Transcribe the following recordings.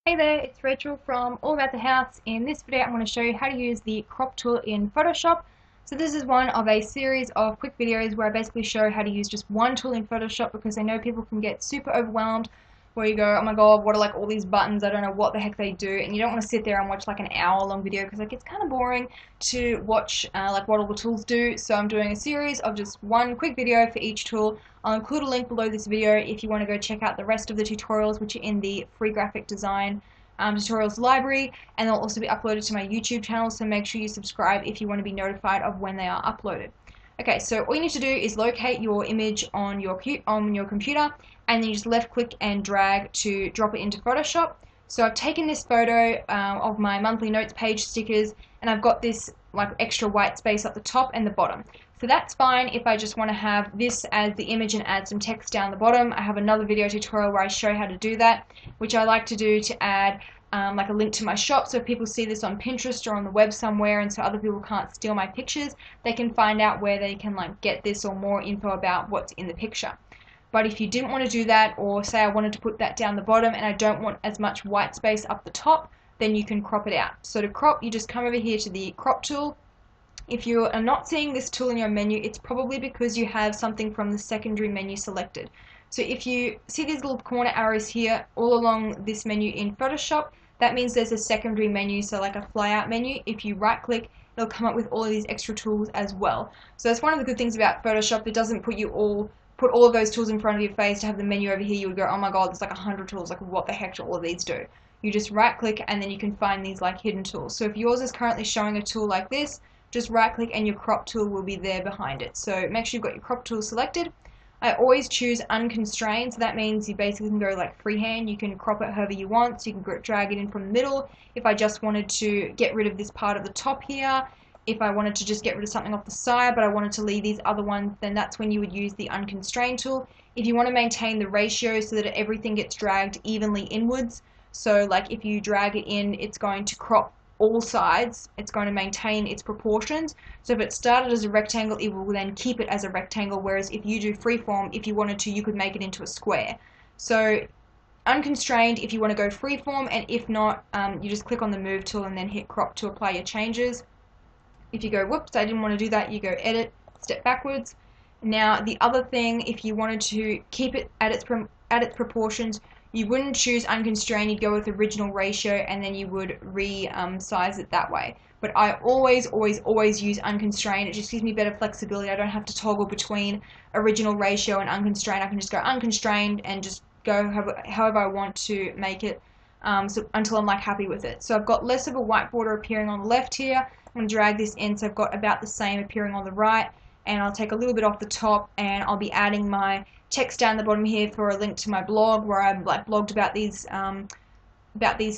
Hey there, it's Rachel from All About the House. In this video I'm going to show you how to use the crop tool in Photoshop. So this is one of a series of quick videos where I basically show how to use just one tool in Photoshop, because I know people can get super overwhelmed where you go, oh my god, what are like all these buttons, I don't know what the heck they do, and you don't want to sit there and watch like an hour long video because like it's kind of boring to watch like what all the tools do. So I'm doing a series of just one quick video for each tool. I'll include a link below this video if you want to go check out the rest of the tutorials, which are in the free graphic design tutorials library, and they'll also be uploaded to my YouTube channel, so make sure you subscribe if you want to be notified of when they are uploaded. Okay, so all you need to do is locate your image on your computer, and then you just left click and drag to drop it into Photoshop. So I've taken this photo of my monthly notes page stickers, and I've got this like extra white space at the top and the bottom. So that's fine if I just want to have this as the image and add some text down the bottom. I have another video tutorial where I show how to do that, which I like to do to add like a link to my shop, so if people see this on Pinterest or on the web somewhere and so other people can't steal my pictures, they can find out where they can like get this or more info about what's in the picture. But if you didn't want to do that, or say I wanted to put that down the bottom and I don't want as much white space up the top, then you can crop it out. So to crop, you just come over here to the crop tool. If you are not seeing this tool in your menu, it's probably because you have something from the secondary menu selected. So if you see these little corner arrows here all along this menu in Photoshop, that means there's a secondary menu, so like a flyout menu. If you right click, it'll come up with all of these extra tools as well. So that's one of the good things about Photoshop. It doesn't put all of those tools in front of your face to have the menu over here. You would go, oh my god, there's like 100 tools, like what the heck do all of these do? You just right click and then you can find these like hidden tools. So if yours is currently showing a tool like this, just right click and your crop tool will be there behind it. So make sure you've got your crop tool selected. I always choose unconstrained, so that means you basically can go like freehand. You can crop it however you want, so you can drag it in from the middle. If I just wanted to get rid of this part at the top here, if I wanted to just get rid of something off the side but I wanted to leave these other ones, then that's when you would use the unconstrained tool. If you want to maintain the ratio so that everything gets dragged evenly inwards, so like if you drag it in, it's going to crop all sides, it's going to maintain its proportions. So if it started as a rectangle, it will then keep it as a rectangle, whereas if you do freeform, if you wanted to, you could make it into a square. So unconstrained if you want to go freeform, and if not, you just click on the move tool and then hit crop to apply your changes. If you go, whoops, I didn't want to do that, you go edit, step backwards. Now the other thing, if you wanted to keep it at its proportions, you wouldn't choose unconstrained, you'd go with original ratio and then you would size it that way. But I always use unconstrained. It just gives me better flexibility. I don't have to toggle between original ratio and unconstrained. I can just go unconstrained and just go however I want to make it until I'm like happy with it. So I've got less of a white border appearing on the left here. I'm going to drag this in so I've got about the same appearing on the right, and I'll take a little bit off the top and I'll be adding my text down the bottom here for a link to my blog where I've like blogged about these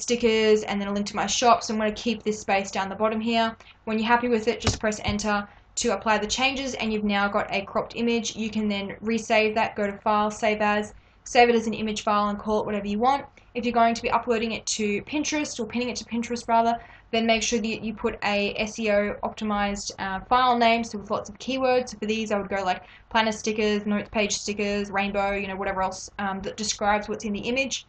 stickers, and then a link to my shop. So I'm going to keep this space down the bottom here. When you're happy with it, just press enter to apply the changes, and you've now got a cropped image. You can then resave that, go to file, save it as an image file and call it whatever you want. If you're going to be uploading it to Pinterest, or pinning it to Pinterest rather, then make sure that you put a SEO optimized file name, so with lots of keywords. So for these I would go like planner stickers, notes page stickers, rainbow, you know, whatever else that describes what's in the image.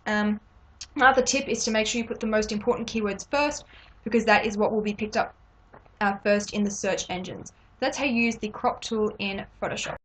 Another tip is to make sure you put the most important keywords first, because that is what will be picked up first in the search engines. That's how you use the crop tool in Photoshop.